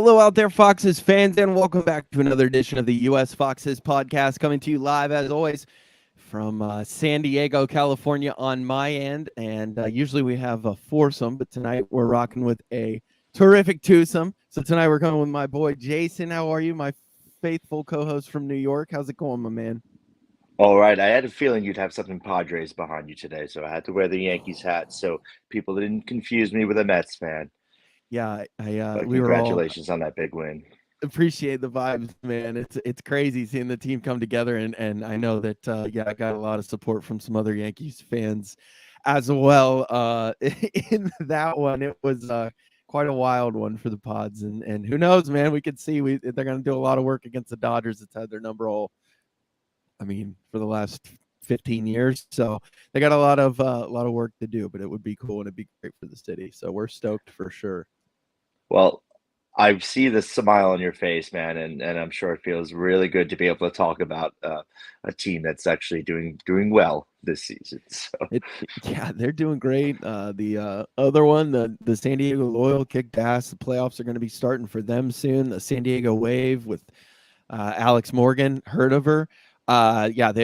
Hello out there, Foxes fans, and welcome back to another edition of the U.S. Foxes podcast, coming to you live, as always, from San Diego, California on my end. And usually we have a foursome, but tonight we're rocking with a terrific twosome. So tonight we're coming with my boy, Jason. How are you, my faithful co-host from New York? How's it going, my man? All right, I had a feeling you'd have something Padres behind you today, so I had to wear the Yankees hat so people didn't confuse me with a Mets fan. Yeah, But we were all congratulations on that big win. appreciate the vibes, man. It's crazy seeing the team come together, and I know that I got a lot of support from some other Yankees fans as well. In that one, it was quite a wild one for the Pods, and who knows, man? We could see they're going to do a lot of work against the Dodgers. It's had their number all, I mean, for the last 15 years, so they got a lot of work to do. But it would be cool and it'd be great for the city. So we're stoked for sure. Well, I see the smile on your face, man, and I'm sure it feels really good to be able to talk about a team that's actually doing well this season. So Yeah, they're doing great. The other one, the San Diego Loyal kicked ass. The playoffs are going to be starting for them soon. The San Diego Wave with Alex Morgan, heard of her? Yeah, they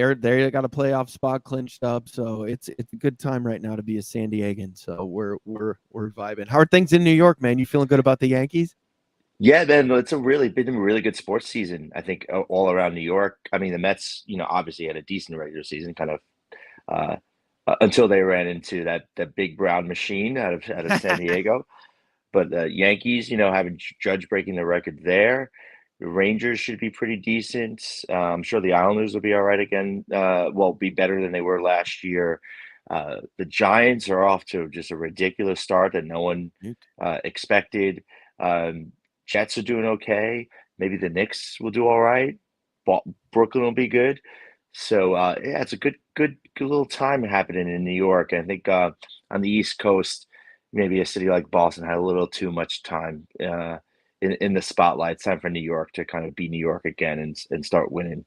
got a playoff spot clinched up, so it's a good time right now to be a San Diegan. So we're vibing. How are things in New York, man? You feeling good about the Yankees? yeah, man, it's been a really good sports season. I think all around New York. I mean, the Mets, obviously had a decent regular season, kind of uh, until they ran into that big brown machine out of San Diego. But the Yankees, having Judge breaking the record there. The Rangers should be pretty decent. I'm sure the Islanders will be all right again. Well, be better than they were last year. The Giants are off to just a ridiculous start that no one expected. Um, Jets are doing okay. Maybe the Knicks will do all right. Brooklyn will be good. So yeah, it's a good little time happening in New York. I think on the East Coast, maybe a city like Boston had a little too much time in the spotlight. It's time for New York to kind of be New York again and start winning.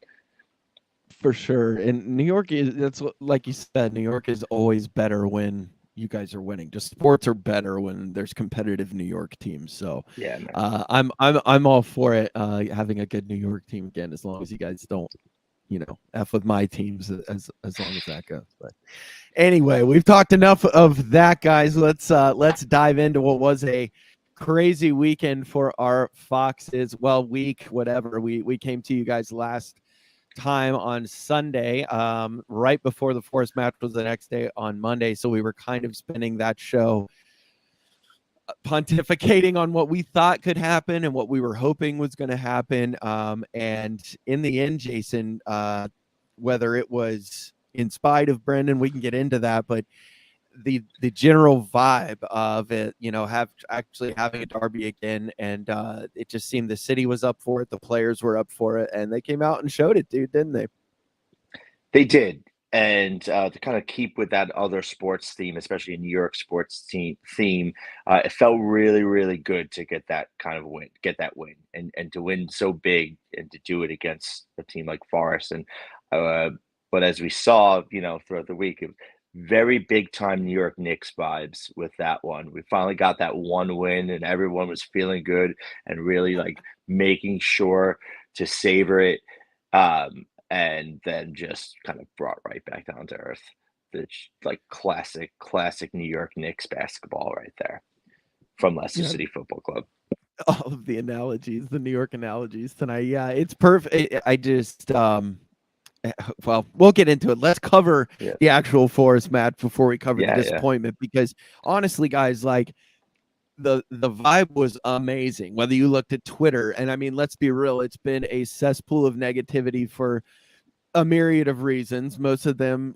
For sure. And New York is like you said, New York is always better when you guys are winning. Just sports are better when there's competitive New York teams. So Yeah, man. I'm all for it. Having a good New York team again, as long as you guys don't, F with my teams as long as that goes. But anyway, we've talked enough of that, guys. Let's dive into what was a crazy weekend for our Foxes. Well, week, whatever. We came to you guys last time on Sunday, right before the Forest match was the next day on Monday. So we were kind of spending that show pontificating on what we thought could happen and what we were hoping was going to happen. And in the end, Jason, whether it was in spite of Brendan, we can get into that, but the general vibe of it, having a derby again, and it just seemed the city was up for it, the players were up for it, and they came out and showed it, dude, didn't they? They did. And to kind of keep with that other sports theme, especially a New York sports theme, it felt really, really good to get that kind of win, get that win, and to win so big and to do it against a team like Forest. And uh, but as we saw, throughout the week, it was very big time New York Knicks vibes with that one. We finally got that one win, and everyone was feeling good and really like making sure to savor it. And then just kind of brought right back down to earth. It's like classic New York Knicks basketball right there from Leicester Yeah, City Football Club. all of the analogies, the New York analogies tonight. Yeah, it's perfect. I just well, we'll get into it. Let's cover Yeah, the actual Forest match before we cover the yeah. disappointment, because honestly, guys, like the vibe was amazing. Whether you looked at Twitter, and I mean, let's be real, it's been a cesspool of negativity for a myriad of reasons, most of them,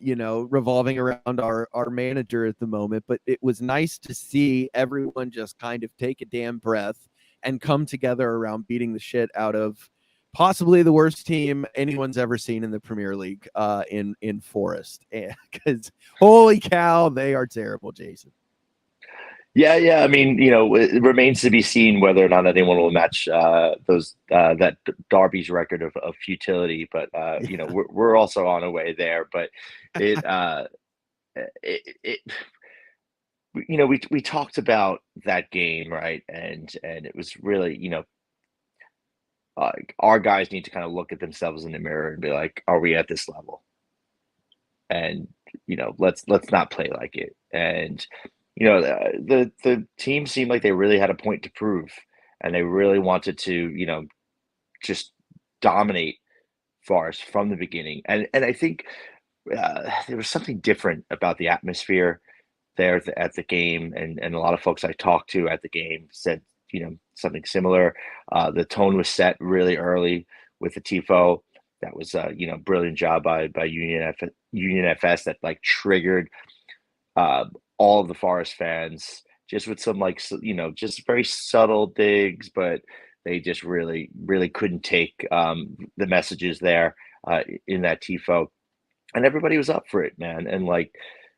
revolving around our manager at the moment. But it was nice to see everyone just kind of take a damn breath and come together around beating the shit out of possibly the worst team anyone's ever seen in the Premier League, in Forest. Because holy cow, they are terrible, Jason. Yeah. I mean, it remains to be seen whether or not anyone will match that Derby's record of futility. But Yeah. we're also on our way there. But it it we talked about that game, right? And it was really, our guys need to kind of look at themselves in the mirror and be like, are we at this level? And let's not play like it. And the team seemed like they really had a point to prove, and they really wanted to just dominate Forest from the beginning. And I think there was something different about the atmosphere there at the game, and a lot of folks I talked to at the game said something similar. The tone was set really early with the tifo. That was brilliant job by Union FS that like triggered uh, all of the Forest fans just with some just very subtle digs, but they just really couldn't take the messages there in that tifo, and everybody was up for it, man. And like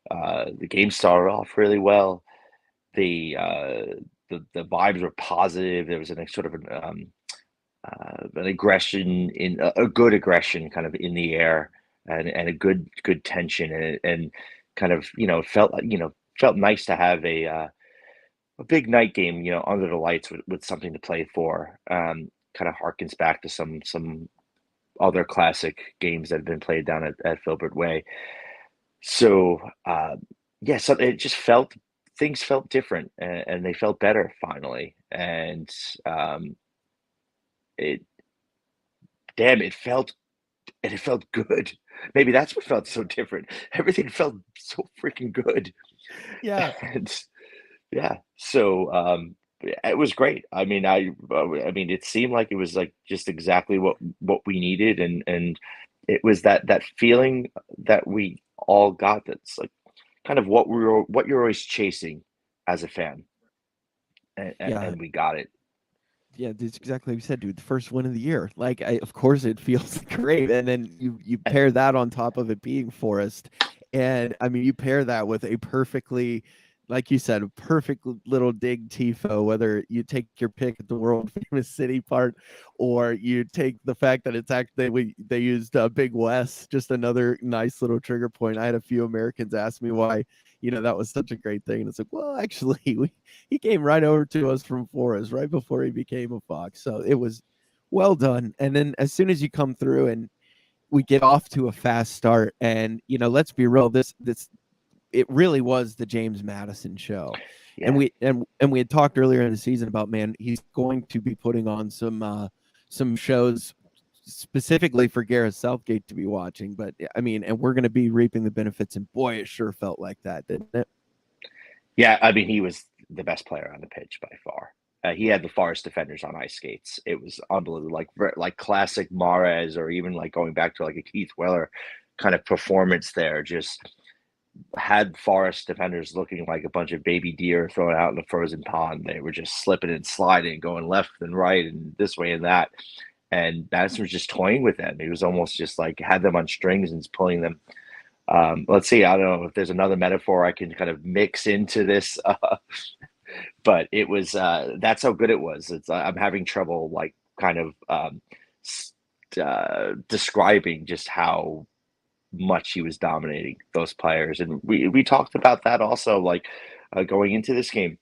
the game started off really well. The vibes were positive. There was sort of an aggression in a good aggression kind of in the air, and a good tension, and kind of felt nice to have a big night game under the lights with something to play for. Kind of harkens back to some other classic games that have been played down at Filbert Way. So yeah, so it just things felt different, and they felt better finally. And it damn it felt good. Maybe that's what felt so different. Everything felt so freaking good. Yeah. And yeah, so it was great. I mean, I mean, it seemed like it was like just exactly what we needed, and it was that feeling that we all got. That's like kind of what you're always chasing as a fan, and, Yeah. and we got it. Yeah, that's exactly what you said, dude. The first win of the year. Like, of course, it feels great, and then you pair that on top of it being Forest, and I mean, you pair that with a perfectly, like you said, a perfect little dig tifo. Whether you take your pick at the world famous city part, or you take the fact that it's actually they used Big West, just another nice little trigger point. I had a few Americans ask me why that was such a great thing, and it's like, well, actually, he came right over to us from Forest right before he became a Fox. So it was well done. And then as soon as you come through and we get off to a fast start, and let's be real, this it really was the James Madison show. And Yeah, we had talked earlier in the season about, man, he's going to be putting on some shows specifically for Gareth Southgate to be watching. But I mean, and we're going to be reaping the benefits, and boy, it sure felt like that, didn't it? yeah. I mean, he was the best player on the pitch by far. He had the Forest defenders on ice skates. It was unbelievable, like classic Mares, or even like going back to like a Keith Weller kind of performance there. Just had Forest defenders looking like a bunch of baby deer thrown out in the frozen pond. They were just slipping and sliding, going left and right and this way and that. And Madison was just toying with them. He was almost just like had them on strings and was pulling them. Let's see. I don't know if there's another metaphor I can kind of mix into this, but it was that's how good it was. I'm having trouble like kind of describing just how much he was dominating those players. And we talked about that also, like going into this game,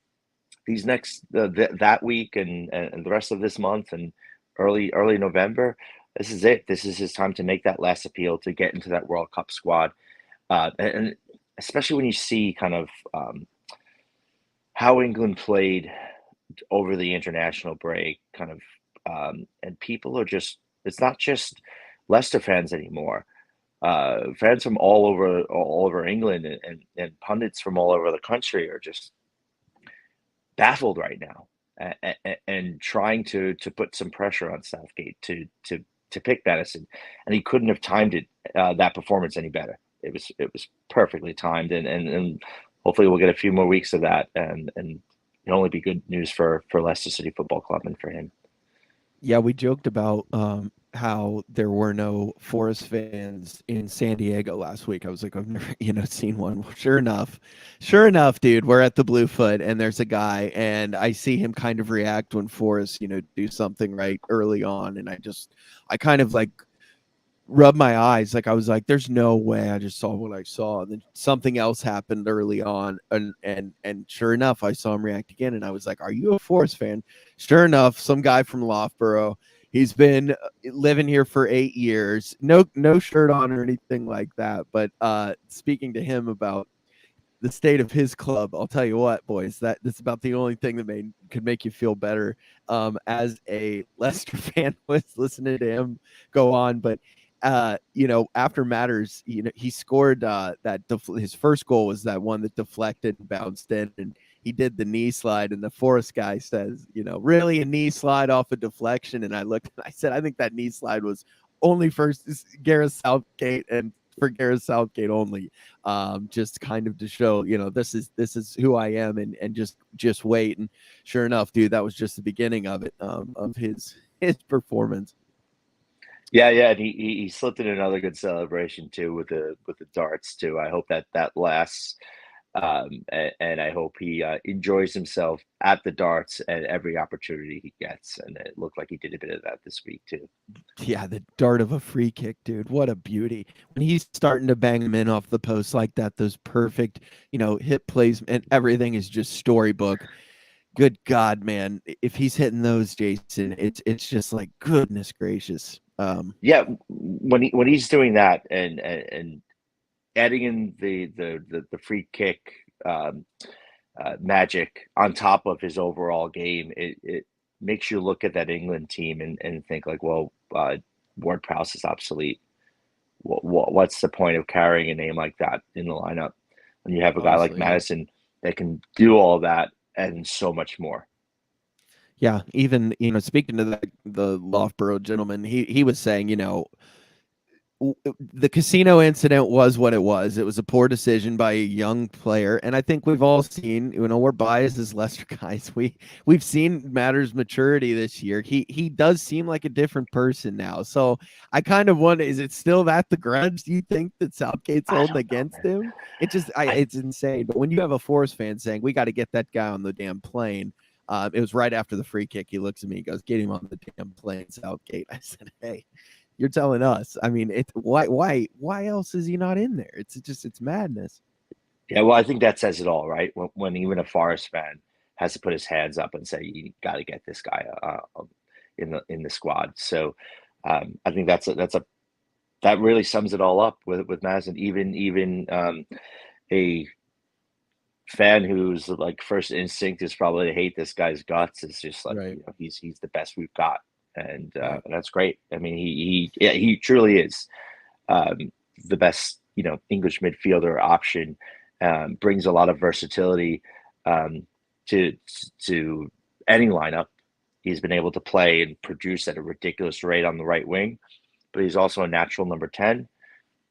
these next that week, and the rest of this month, and early November. This is it. This is his time to make that last appeal to get into that World Cup squad, and especially when you see kind of how England played over the international break, kind of, and people are just. It's not just Leicester fans anymore. Fans from all over England, and pundits from all over the country are just baffled right now, and trying to put some pressure on Southgate to pick Madison, and he couldn't have timed it that performance any better. It was perfectly timed, and hopefully we'll get a few more weeks of that, and it'll only be good news for Leicester City Football Club and for him. Yeah, we joked about how there were no Forest fans in San Diego last week. I was like, I've never, seen one. Well, sure enough, dude, we're at the Bluefoot, and there's a guy, and I see him kind of react when Forest, do something right early on, and I kind of like rub my eyes, like I was like, there's no way I just saw what I saw. And then something else happened early on, and sure enough, I saw him react again, and I was like, are you a Forest fan? Sure enough, some guy from Loughborough, He's been living here for 8 years. No shirt on or anything like that. But speaking to him about the state of his club, I'll tell you what, boys, that's about the only thing that could make you feel better. As a Leicester fan was listening to him go on, but after matters, he scored his first goal was that one that deflected and bounced in, and he did the knee slide, and the Forest guy says, really a knee slide off a deflection. And I looked and I said, I think that knee slide was only for Gareth Southgate and for Gareth Southgate only, just kind of to show, this is who I am, and just wait. And sure enough, dude, that was just the beginning of it, of his performance. Yeah, yeah, and he slipped in another good celebration too with the darts too. I hope that lasts, and I hope he enjoys himself at the darts at every opportunity he gets. And it looked like he did a bit of that this week too. Yeah, the dart of a free kick, dude. What a beauty. When he's starting to bang them in off the post like that, those perfect, hit plays and everything is just storybook. Good God, man. If he's hitting those, Jason, it's just like goodness gracious. Yeah, when he's doing that and adding in the free kick magic on top of his overall game, it makes you look at that England team and think like, well, Ward-Prowse is obsolete. What's the point of carrying a name like that in the lineup when you have a guy like Honestly, yeah. Madison that can do all that and so much more? Yeah, even speaking to the Loughborough gentleman, he was saying, the casino incident was what it was. It was a poor decision by a young player, and I think we've all seen. We're biased as Leicester guys. We've seen Matters' maturity this year. He does seem like a different person now. So I kind of wonder: is it still that the grudge? Do you think that Southgate's I holding don't know, against man. him? I It's insane. But when you have a Forest fan saying we got to get that guy on the damn plane. It was right after the free kick. He looks at me, he goes, "Get him on the damn plane, Southgate." I said, "Hey, you're telling us." I mean, why else is he not in there? It's madness. Yeah, well, I think that says it all, right? When even a Forest fan has to put his hands up and say, "You got to get this guy in the squad." So I think that really sums it all up with Madison. Even a fan who's like first instinct is probably to hate this guy's guts. It's just like, Right. he's the best we've got, and Right. that's great. I mean, he truly is the best English midfielder option. Brings a lot of versatility um, to any lineup. He's been able to play and produce at a ridiculous rate on the right wing, but he's also a natural number 10.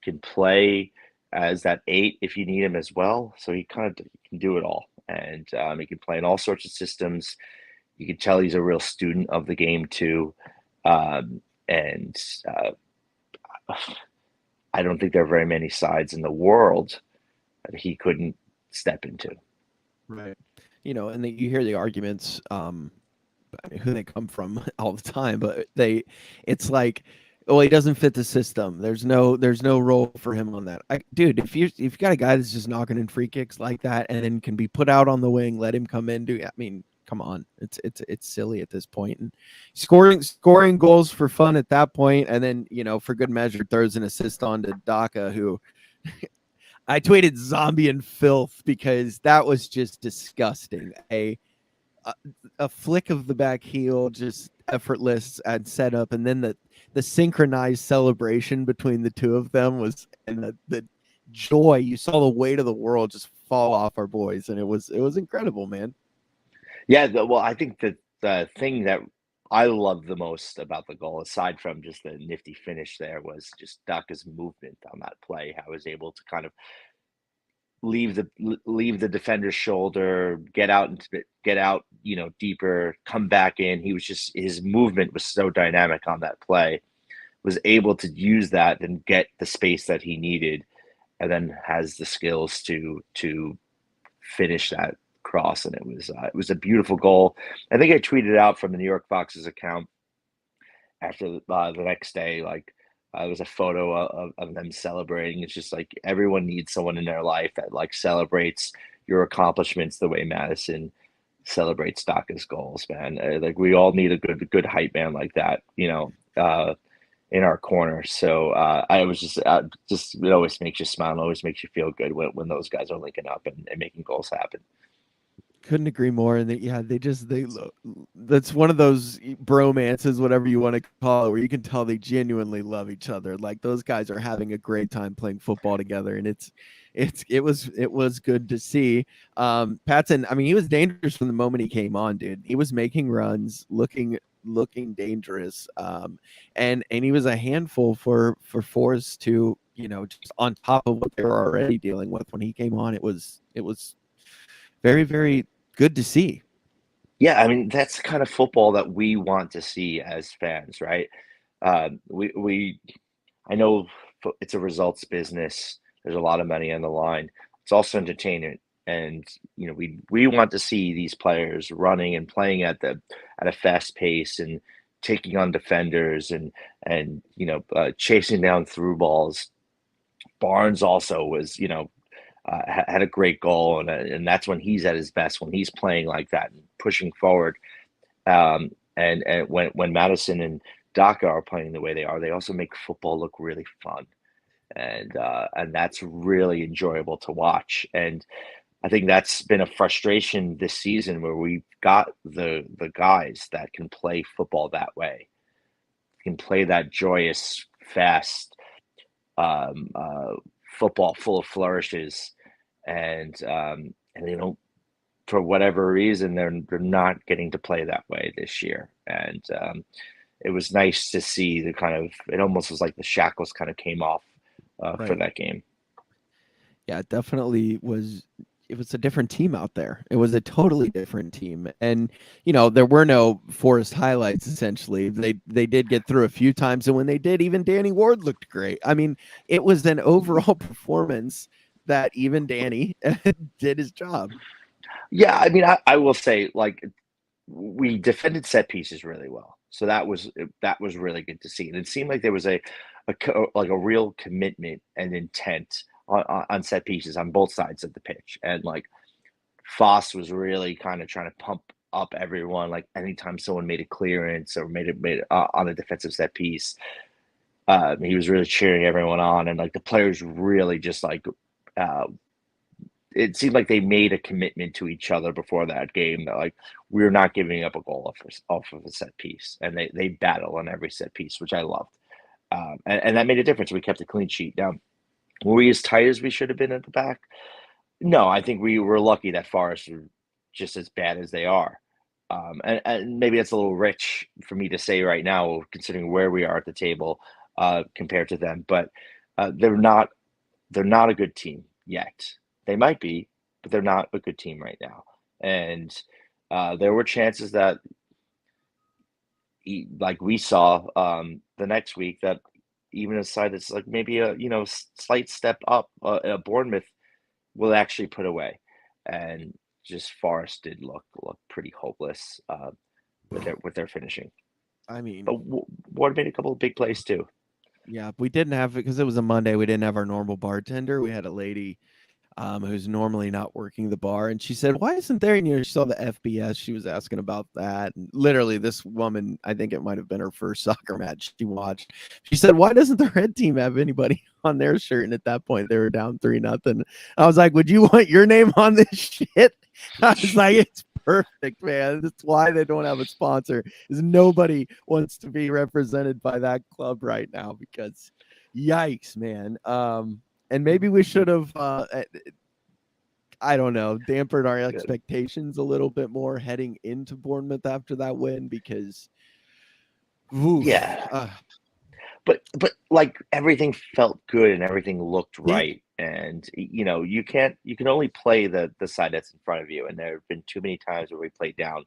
Can play as that 8 if you need him as well. So he kind of can do it all, and he can play in all sorts of systems. You can tell he's a real student of the game too, and I don't think there are very many sides in the world that he couldn't step into. Right. And you hear the arguments, I mean, who they come from all the time, but it's like, well, he doesn't fit the system. There's no role for him on that. Dude, if you got a guy that's just knocking in free kicks like that and then can be put out on the wing, let him come in. I mean, come on, it's silly at this point. And scoring goals for fun at that point, and then for good measure throws an assist on to Daka, who I tweeted zombie and filth because that was just disgusting. A flick of the back heel, just effortless and set up, and then the synchronized celebration between the two of them was, and the joy, you saw the weight of the world just fall off our boys, and it was incredible, man. Yeah, well, I think that the thing that I love the most about the goal, aside from just the nifty finish there, was just Daka's movement on that play. How he was able to kind of leave the defender's shoulder, get out, deeper, come back in. He was just his movement was so dynamic on that play. Was able to use that and get the space that he needed, and then has the skills to finish that cross. And it was a beautiful goal. I think I tweeted out from the New York Fox's account after the next day, like it was a photo of them celebrating. It's just like everyone needs someone in their life that like celebrates your accomplishments the way Madison celebrate Staka's goals, man. Like we all need a good hype man like that, in our corner. So I was just it always makes you smile and always makes you feel good when those guys are linking up and making goals happen. Couldn't agree more. And they that's one of those bromances, whatever you want to call it, where you can tell they genuinely love each other. Like those guys are having a great time playing football together, and it was good to see. Patson, I mean, he was dangerous from the moment he came on, dude. He was making runs, looking dangerous, and he was a handful for Forrest to, just on top of what they were already dealing with when he came on. It was very, very good to see. Yeah, I mean that's the kind of football that we want to see as fans, right? We I know it's a results business. There's a lot of money on the line. It's also entertainment, and we want to see these players running and playing at a fast pace and taking on defenders and chasing down through balls. Barnes also was had a great goal, and that's when he's at his best, when he's playing like that and pushing forward. And when Madison and Daka are playing the way they are, they also make football look really fun, and that's really enjoyable to watch. And I think that's been a frustration this season where we've got the guys that can play football that way, can play that joyous, fast um, uh, football full of flourishes, and they don't, for whatever reason, they're not getting to play that way this year. And it was nice to see the kind of, it almost was like the shackles kind of came off for Right. that game. Yeah, it definitely was. It was a different team out there. It was a totally different team. And, there were no Forest highlights essentially. They did get through a few times, and when they did, even Danny Ward looked great. I mean, it was an overall performance that even Danny did his job. Yeah, I mean, I will say, like, we defended set pieces really well, so that was really good to see, and it seemed like there was like a real commitment and intent on set pieces on both sides of the pitch, and like Foss was really kind of trying to pump up everyone. Like anytime someone made a clearance or made it on a defensive set piece, he was really cheering everyone on, and like the players really just like uh, it seemed like they made a commitment to each other before that game that like we're not giving up a goal off of a set piece, and they battle on every set piece, which I loved, and that made a difference. We kept a clean sheet. Now, were we as tight as we should have been at the back? No, I think we were lucky that Forest were just as bad as they are. And maybe that's a little rich for me to say right now, considering where we are at the table compared to them. But they're not a good team yet. They might be, but they're not a good team right now. And there were chances that, like we saw the next week, that even a side that's like maybe a slight step up, Bournemouth will actually put away, and just Forest did look pretty hopeless with their finishing. I mean, But Ward made a couple of big plays too. yeah, we didn't have, because it was a Monday, we didn't have our normal bartender. We had a lady who's normally not working the bar. And she said, "Why isn't there?" And she saw the FBS. She was asking about that. And literally, this woman, I think it might have been her first soccer match she watched. She said, "Why doesn't the red team have anybody on their shirt?" And at that point, they were down 3-0. I was like, "Would you want your name on this shit?" I was like, "It's perfect, man. That's why they don't have a sponsor. Is nobody wants to be represented by that club right now, because yikes, man." And maybe we should have, I don't know, dampened our Good. expectations a little bit more heading into Bournemouth after that win, because, oof, Yeah, but like everything felt good and everything looked did. right, and you can only play the side that's in front of you, and there have been too many times where we played down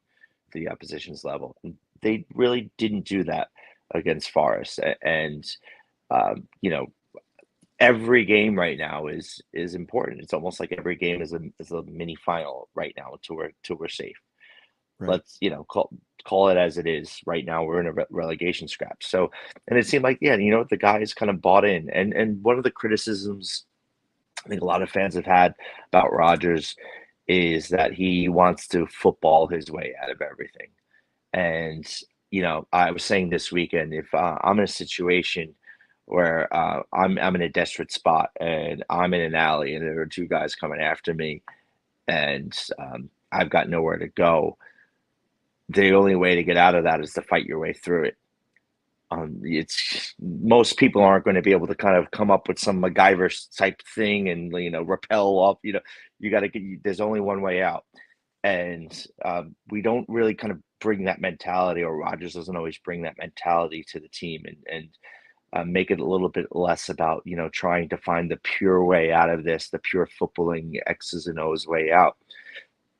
to the opposition's level. And they really didn't do that against Forest, and you know every game right now is important. It's almost like every game is a mini final right now till we're safe. Right. Let's call it as it is. Right now, we're in a relegation scrap. So, and it seemed like, yeah, the guys kind of bought in. And one of the criticisms I think a lot of fans have had about Rodgers is that he wants to football his way out of everything. And, I was saying this weekend, if I'm in a situation where I'm in a desperate spot and I'm in an alley and there are two guys coming after me and I've got nowhere to go, the only way to get out of that is to fight your way through it. It's most people aren't going to be able to kind of come up with some MacGyver type thing and rappel up. You got to get. There's only one way out, and we don't really kind of bring that mentality, or Rogers doesn't always bring that mentality to the team, and make it a little bit less about trying to find the pure way out of this, the pure footballing X's and O's way out.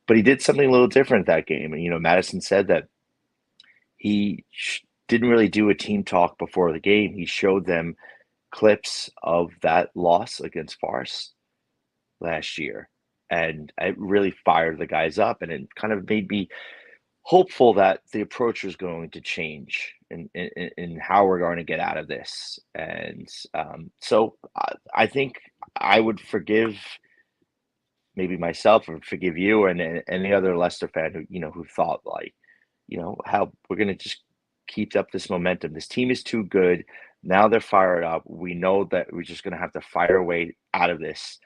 But he did something a little different that game, and Madison said that he didn't really do a team talk before the game. He showed them clips of that loss against Forest last year, and it really fired the guys up, and it kind of made me hopeful that the approach was going to change in how we're going to get out of this. And so I think I would forgive maybe myself or forgive you and any other Leicester fan who thought like, how we're going to just keep up this momentum. This team is too good. Now they're fired up. We know that we're just going to have to fire our way out of this,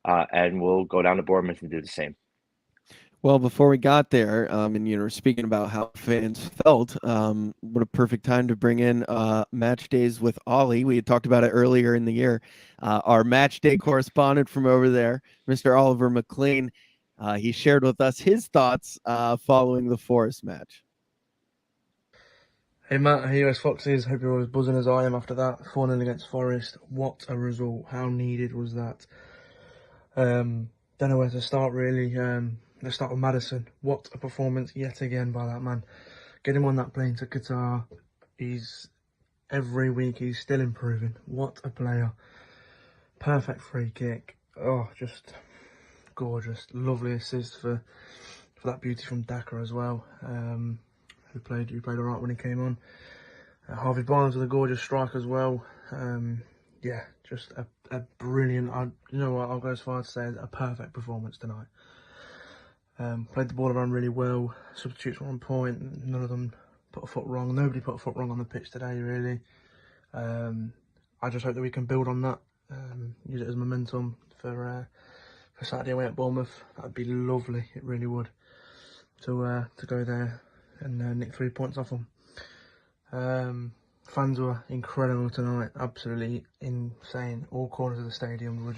and we'll go down to Bournemouth and do the same. Well, before we got there, and speaking about how fans felt, what a perfect time to bring in match days with Ollie. We had talked about it earlier in the year. Our match day correspondent from over there, Mr. Oliver McLean, he shared with us his thoughts following the Forest match. Hey Matt, hey US Foxes, hope you're as buzzing as I am after that 4-0 against Forest. What a result, how needed was that? Don't know where to start really. Let's start with Madison. What a performance yet again by that man. Get him on that plane to Qatar. Every week he's still improving. What a player. Perfect free kick. Oh, just gorgeous. Lovely assist for that beauty from Daka as well. Who played alright when he came on. Harvey Barnes with a gorgeous strike as well. Yeah, just a brilliant, you know what, I'll go as far as to say a perfect performance tonight. Played the ball around really well. Substitutes were on point. None of them put a foot wrong. Nobody put a foot wrong on the pitch today, really. I just hope that we can build on that. Use it as momentum for Saturday away at Bournemouth. That'd be lovely. It really would. To go there and nick 3 points off them. Fans were incredible tonight. Absolutely insane. All corners of the stadium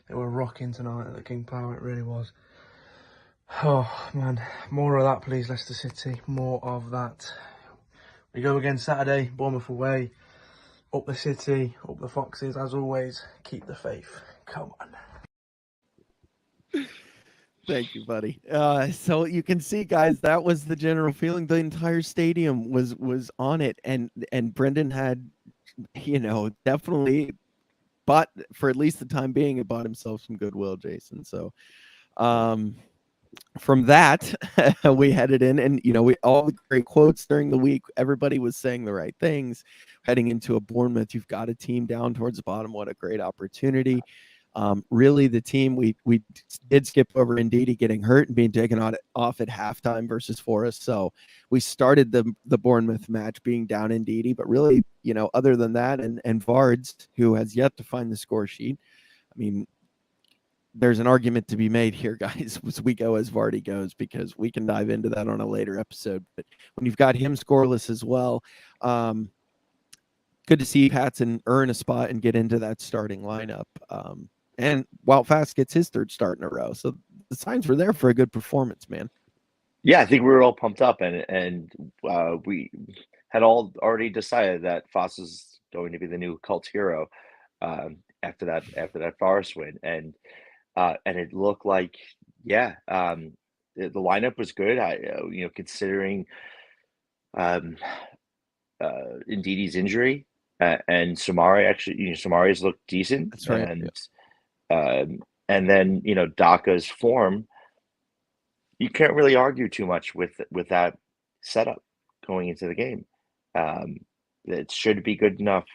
they were rocking tonight at the King Power. It really was. Oh man, more of that please, Leicester City. More of that. We go again Saturday, Bournemouth away. Up the city, up the Foxes. As always, keep the faith. Come on. Thank you, buddy. So you can see, guys, that was the general feeling. The entire stadium was on it, and Brendan had, definitely bought, for at least the time being, it bought himself some goodwill, Jason. So, from that, we headed in, and we all the great quotes during the week. Everybody was saying the right things. Heading into a Bournemouth, you've got a team down towards the bottom. What a great opportunity! Really, the team we did skip over Ndidi getting hurt and being taken off at halftime versus Forest. So we started the Bournemouth match being down Ndidi, but really, other than that, and Vards, who has yet to find the score sheet. I mean, there's an argument to be made here, guys, as we go as Vardy goes, because we can dive into that on a later episode. But when you've got him scoreless as well, good to see Patson earn a spot and get into that starting lineup. And Wout Fast gets his third start in a row. So the signs were there for a good performance, man. Yeah, I think we were all pumped up, and we had all already decided that Foss is going to be the new cult hero after that Forest win, and it looked like, yeah, the lineup was good. Considering Ndidi's injury and Samari actually, Samari's looked decent. That's right. And then Daka's form. You can't really argue too much with that setup going into the game. It should be good enough.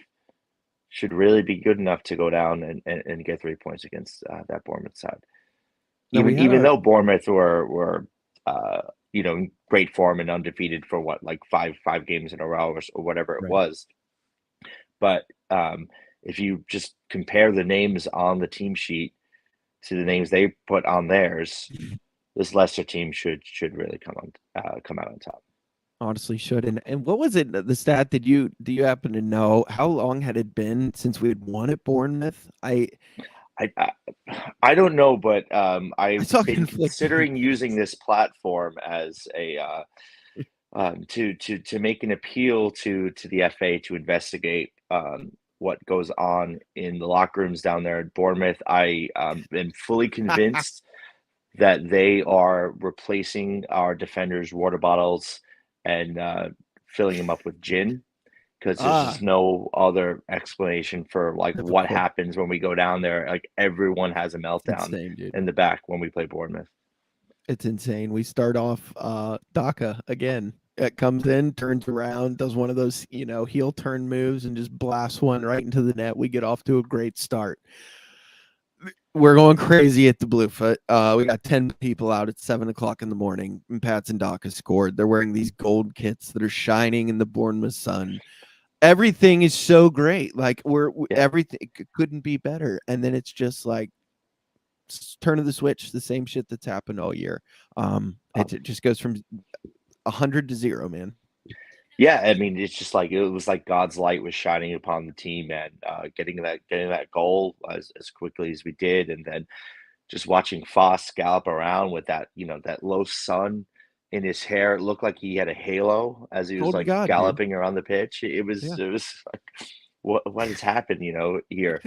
Should really be good enough to go down and get 3 points against that Bournemouth side. No, we had even our though Bournemouth were in great form and undefeated for what, like five games in a row or whatever it right. was. But if you just compare the names on the team sheet to the names they put on theirs, this Leicester team should really come out on top. Honestly should. And what was it, the stat that do you happen to know? How long had it been since we had won at Bournemouth? I, I I don't know, but I I've saw been conflicting considering using this platform as a to make an appeal to the FA to investigate what goes on in the locker rooms down there at Bournemouth. I am fully convinced that they are replacing our defenders' water bottles and filling them up with gin, because there's ah, just no other explanation for like what typical. happens when we go down there. Like everyone has a It's meltdown insane, dude. in the back when we play Bournemouth. It's insane. We start off Daka again. It comes in, turns around, does one of those, heel turn moves and just blasts one right into the net. We get off to a great start. We're going crazy at the Bluefoot. We got 10 people out at 7 o'clock in the morning, and Pats and Daka scored. They're wearing these gold kits that are shining in the Bournemouth sun. Everything is so great. Like Yeah. everything couldn't be better. And then it's just like turn of the switch, the same shit that's happened all year. It just goes from 100 to 0, man. Yeah, I mean, it's just like it was like God's light was shining upon the team, and getting that goal as quickly as we did, and then just watching Foss gallop around with that low sun in his hair. It looked like he had a halo as he was Told to like God, dude. galloping around the pitch. It was Yeah. it was like what has happened, here.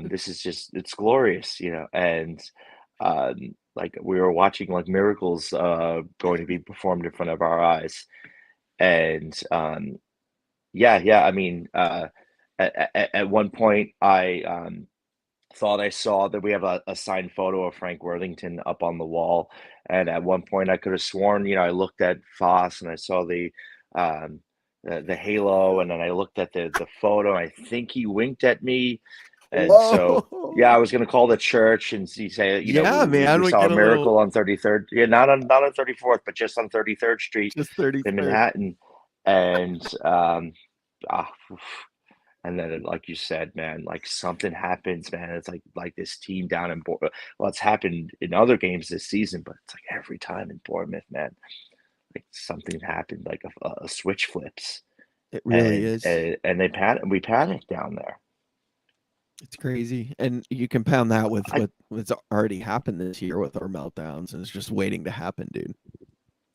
This is just it's glorious, and like we were watching like miracles going to be performed in front of our eyes. And yeah, I mean, at one point, I thought I saw that we have a signed photo of Frank Worthington up on the wall, and at one point, I could have sworn, I looked at Foss and I saw um, the halo, and then I looked at the photo. And I think he winked at me, and so yeah, I Whoa. was gonna call the church and say, Yeah, we man. We saw a get a little miracle on 33rd. Yeah, not on 34th, but just on 33rd Street just in 33rd. Manhattan, and ah, and then, like you said, man, like something happens, man. It's like this team down in Bournemouth. Well, it's happened in other games this season, but it's like every time in Bournemouth, man, like something happened, like a switch flips, It really and is. and we panic down there. It's crazy. And you compound that with I what's already happened this year with our meltdowns, and it's just waiting to happen, dude.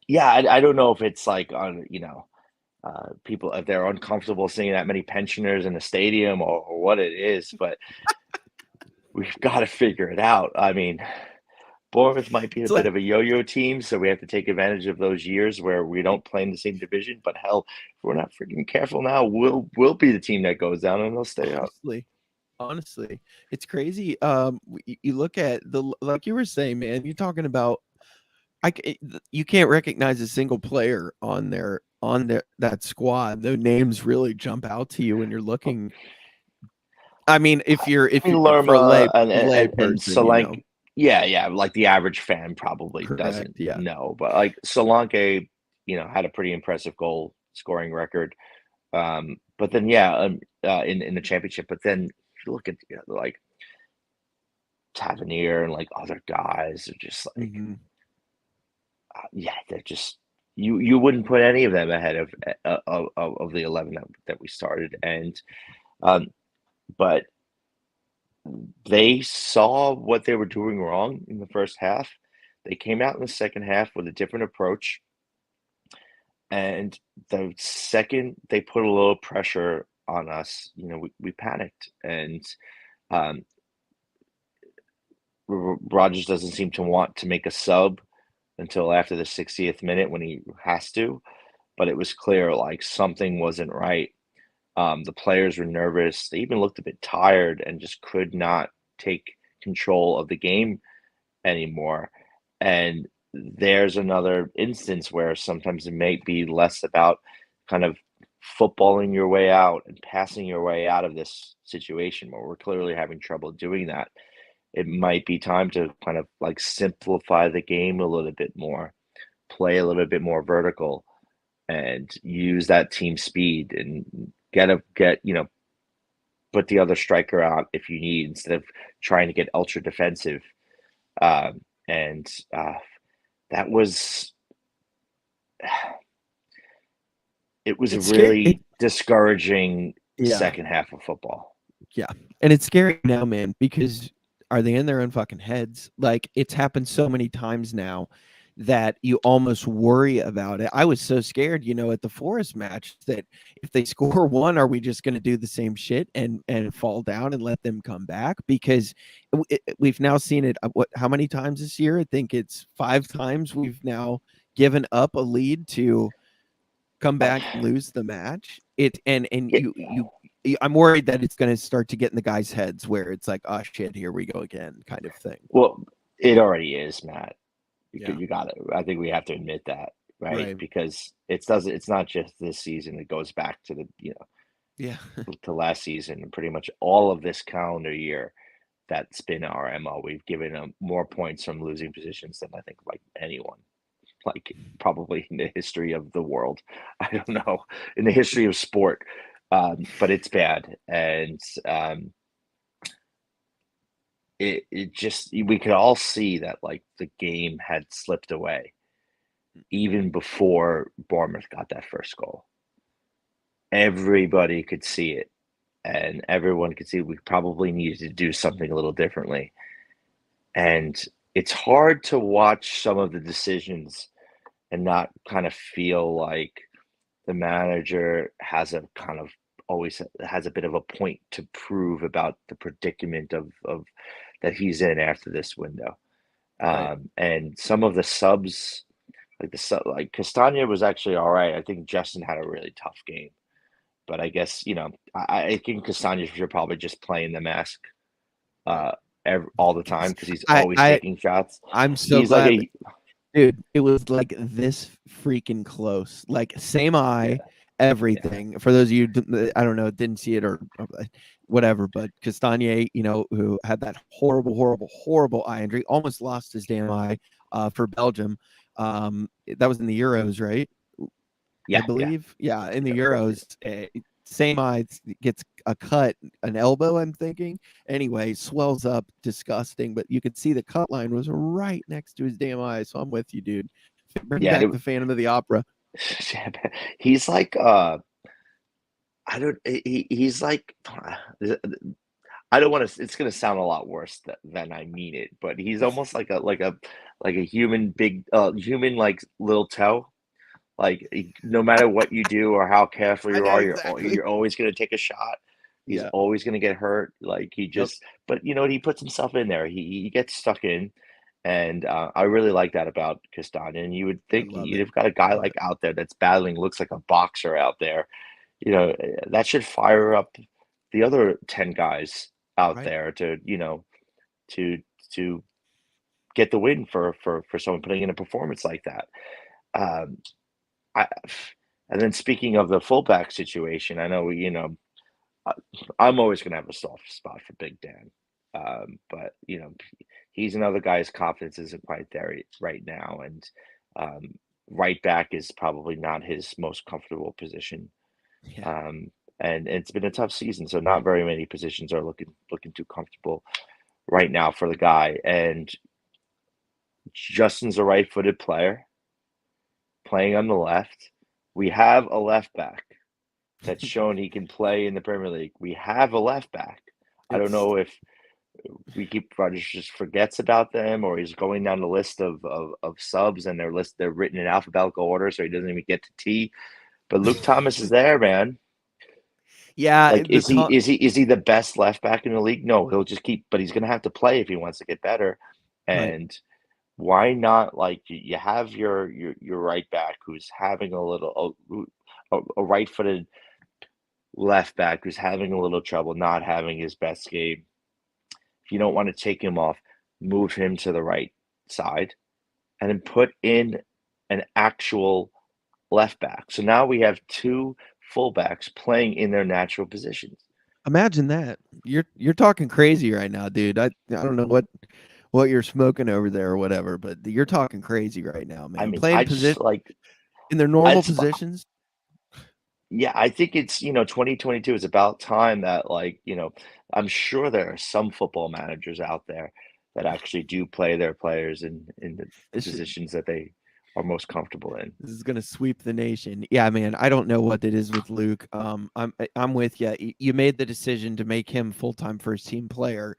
Yeah, I don't know if it's like on people if they're uncomfortable seeing that many pensioners in the stadium, or what it is, but we've got to figure it out. I mean, Bournemouth might be a It's bit like of a yo-yo team, so we have to take advantage of those years where we don't play in the same division. But hell, if we're not freaking careful now, we'll be the team that goes down and they'll stay up. honestly, it's crazy. You look at like you were saying, man. You're talking about you can't recognize a single player on that squad. The names really jump out to you when you're looking. I mean, I if mean, you for a Lerma and lay person, Solanke, yeah, like the average fan probably correct, doesn't yeah. know, but like Solanke, had a pretty impressive goal scoring record. But then yeah, in the championship, but then if you look at like Tavernier and like other guys are just like Hmm. yeah, they're just you wouldn't put any of them ahead of the 11 that we started, and um, but they saw what they were doing wrong in the first half. They came out in the second half with a different approach, and the second they put a little pressure on us, we panicked, and um, Rogers doesn't seem to want to make a sub until after the 60th minute when he has to, but it was clear like something wasn't right. The players were nervous. They even looked a bit tired and just could not take control of the game anymore. And there's another instance where sometimes it may be less about kind of footballing your way out and passing your way out of this situation where we're clearly having trouble doing that. it might be time to kind of like simplify the game a little bit more, play a little bit more vertical, and use that team speed and put the other striker out if you need instead of trying to get ultra defensive. And that was it was a It's scary. really discouraging Yeah. second half of football. Yeah. And it's scary now, man, because are they in their own fucking heads? Like, it's happened so many times now that you almost worry about it. I was so scared, at the Forest match that if they score one, are we just going to do the same shit and fall down and let them come back? Because we've now seen it. How many times this year? I think it's 5 times we've now given up a lead to come back and lose the match. I'm worried that it's going to start to get in the guys' heads where it's like, oh shit, here we go again, kind of thing. Well, it already is, Matt. Yeah. You got it. I think we have to admit that, right? Right. Because it's not just this season. It goes back to Yeah. to last season and pretty much all of this calendar year. That's been our MO. We've given them more points from losing positions than I think like anyone, like probably in the history of the world. I don't know, in the history of sport. But it's bad, and it just we could all see that like the game had slipped away even before Bournemouth got that first goal. Everybody could see it, and everyone could see we probably needed to do something a little differently. And it's hard to watch some of the decisions and not kind of feel like the manager has a kind of always has a bit of a point to prove about the predicament of that he's in after this window. Right. And some of the subs, like Castagna was actually all right. I think Justin had a really tough game, but I guess I think Castagna should probably just playing the mask all the time because he's always taking shots. I'm so He's glad. like Dude, it was like this freaking close. Like same eye, everything. For those of you, I don't know, didn't see it or whatever, but Castagna, who had that horrible, horrible, horrible eye injury, almost lost his damn eye for Belgium. That was in the Euros, right? I believe. Yeah, in the Euros. Same eye gets a cut, an elbow, I'm thinking. Anyway, swells up, disgusting. But you could see the cut line was right next to his damn eye. So I'm with you, dude. Bring back the Phantom of the Opera. He's like he's like I don't want to. It's going to sound a lot worse than I mean it, but he's almost like a human human like little toe. Like no matter what you do or how careful you are, you're always going to take a shot. He's always going to get hurt. Like he just, but he puts himself in there. He gets stuck in, and I really like that about Castagna. And you would think you've got a guy like out there that's battling, looks like a boxer out there. That should fire up the other 10 guys out there to to get the win for someone putting in a performance like that. And then speaking of the fullback situation, I know I'm always going to have a soft spot for Big Dan, but he's another guy's confidence isn't quite there right now, and right back is probably not his most comfortable position. And it's been a tough season, so not very many positions are looking too comfortable right now for the guy. And Justin's a right-footed player playing on the left. We have a left back that's shown he can play in the Premier League. We have a left back. I don't know if Rodgers just forgets about them, or he's going down the list of subs and they're written in alphabetical order, so he doesn't even get to T. But Luke Thomas is there, man. Yeah, like is he the best left back in the league? No, he'll just but he's gonna have to play if he wants to get better. And why not? Like you have your right back who's having a right-footed left back who's having a little trouble, not having his best game. If you don't want to take him off, move him to the right side, and then put in an actual left back. So now we have two fullbacks playing in their natural positions. Imagine that. You're talking crazy right now, dude. I don't know what you're smoking over there or whatever, but you're talking crazy right now, I man. mean, Playing I position just like in their normal it's positions. yeah, I think it's 2022 is about time that I'm sure there are some football managers out there that actually do play their players in the This should, positions that they are most comfortable in. this is gonna sweep the nation. Yeah, man. I don't know what it is with Luke. I'm with you. You made the decision to make him full time first team player.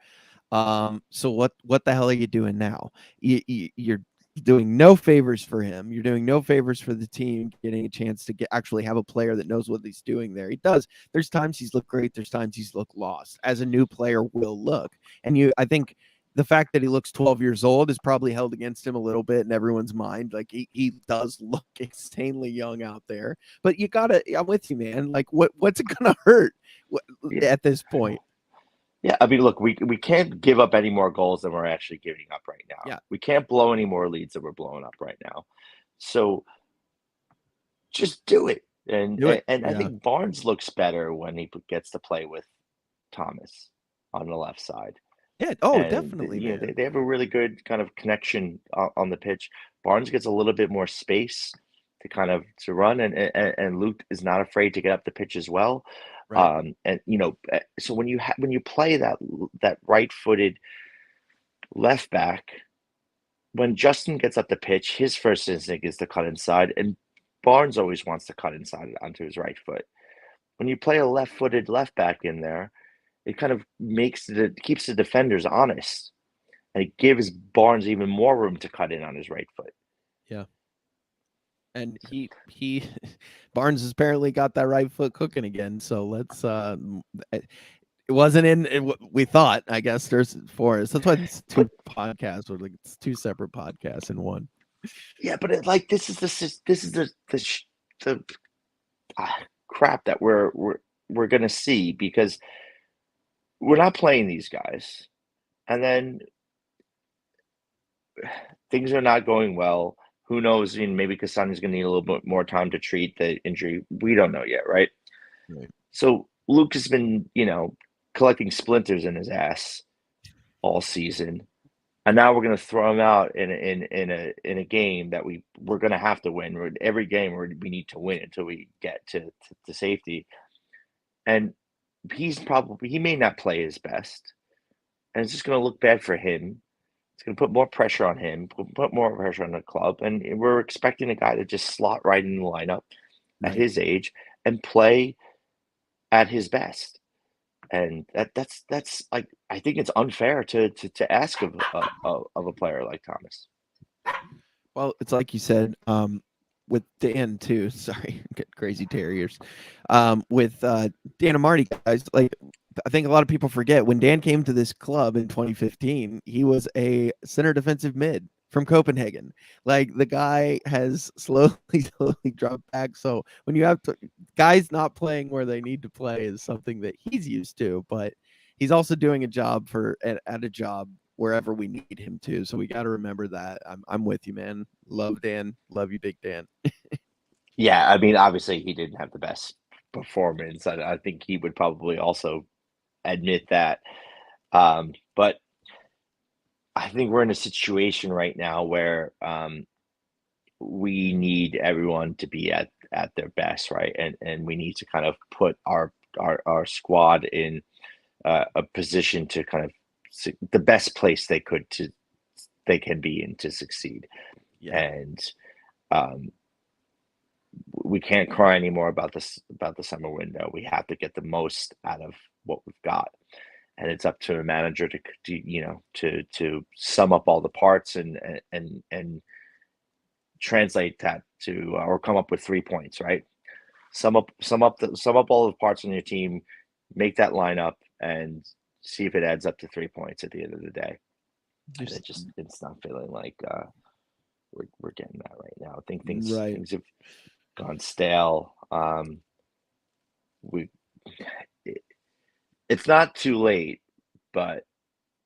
So what the hell are you doing now? You're doing no favors for him. You're doing no favors for the team getting a chance to actually have a player that knows what he's doing there. He does. There's times he's looked great. There's times he's looked lost, as a new player will look. And I think the fact that he looks 12 years old is probably held against him a little bit in everyone's mind. Like he does look insanely young out there. But I'm with you, man. Like what's it gonna hurt Yeah. at this point? Yeah, I mean, look, we can't give up any more goals than we're actually giving up right now. Yeah, We can't blow any more leads than we're blowing up right now. So just do it. And do it. and, and I Yeah. think Barnes looks better when he gets to play with Thomas on the left side. Yeah. Oh, And definitely, they, man. they have a really good kind of connection on the pitch. Barnes gets a little bit more space to kind of to run, and Luke is not afraid to get up the pitch as well. Right. So when you play that right-footed left back, when Justin gets up the pitch, his first instinct is to cut inside, and Barnes always wants to cut inside onto his right foot. When you play a left-footed left back in there, it kind of keeps the defenders honest, and it gives Barnes even more room to cut in on his right foot. Yeah. And he Barnes has apparently got that right foot cooking again. So let's it wasn't in we thought, I guess there's for us. That's why it's But two podcasts or like it's two separate podcasts in one. yeah, but this is the crap that we're gonna see because we're not playing these guys, and then things are not going well. Who knows? Maybe Cassani's going to need a little bit more time to treat the injury. We don't know yet, right? Right. So Luke has been, collecting splinters in his ass all season, and now we're going to throw him out in a game that we're going to have to win. Every game we need to win until we get to safety, and he may not play his best, and it's just going to look bad for him. It's going to put more pressure on him, put more pressure on the club, and we're expecting a guy to just slot right in the lineup at Right. his age and play at his best. And that's like I think it's unfair to ask of a player like Thomas. Well, it's like you said, with Dan too. Sorry, get crazy terriers. With Dan and Marty, guys, like I think a lot of people forget when Dan came to this club in 2015, he was a center defensive mid from Copenhagen. Like the guy has slowly, slowly dropped back. So when you have guys not playing where they need to play is something that he's used to, but he's also doing a job at a job wherever we need him to. So we got to remember that. I'm with you, man. Love Dan. Love you, Big Dan. Yeah, I mean, obviously he didn't have the best performance. I think he would probably also admit that. But I think we're in a situation right now where we need everyone to be at their best, right? And we need to kind of put our squad in a position to kind of the best place they can be in to succeed. Yeah. And um, we can't cry anymore about the summer window. We have to get the most out of what we've got, and it's up to a manager to sum up all the parts and translate that to or come up with 3 points, right? Sum up all the parts on your team, make that lineup, and see if it adds up to 3 points at the end of the day. And Just it's not feeling like we're getting that right now. I think right. things have gone stale. We it, it's not too late, but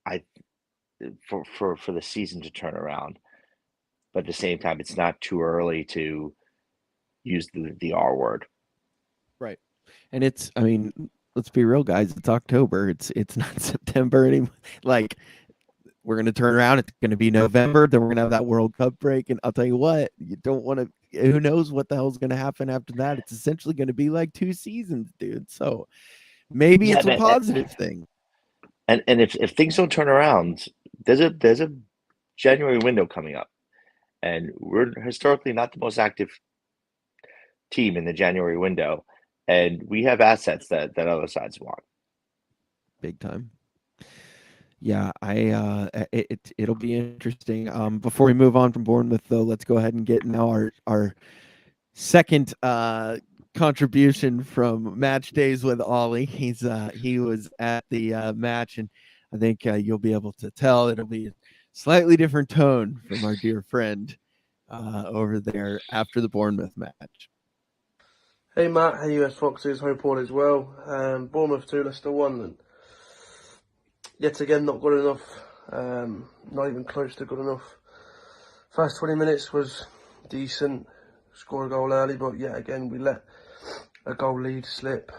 I for the season to turn around. But at the same time, it's not too early to use the R word. Right. And it's, I mean, let's be real, guys. It's October. It's not September anymore. Like, we're gonna turn around. It's gonna be November. Then we're gonna have that World Cup break, and I'll tell you what, you don't want to. Who knows what the hell's gonna happen after that? It's essentially gonna be like 2 seasons, dude. So maybe Yeah, it's a man, positive thing. and if things don't turn around, there's a January window coming up, and we're historically not the most active team in the January window, and we have assets that other sides want. Big time. Yeah, it'll be interesting. Before we move on from Bournemouth, though, let's go ahead and get now our second contribution from Match Days with Ollie. He was at the match, and I think you'll be able to tell it'll be a slightly different tone from our dear friend over there after the Bournemouth match. Hey Matt, hey US Foxes, hope all is well. Bournemouth 2, Leicester 1. And yet again, not good enough. Not even close to good enough. First 20 minutes was decent. Score a goal early, but yet again, we let a goal lead slip.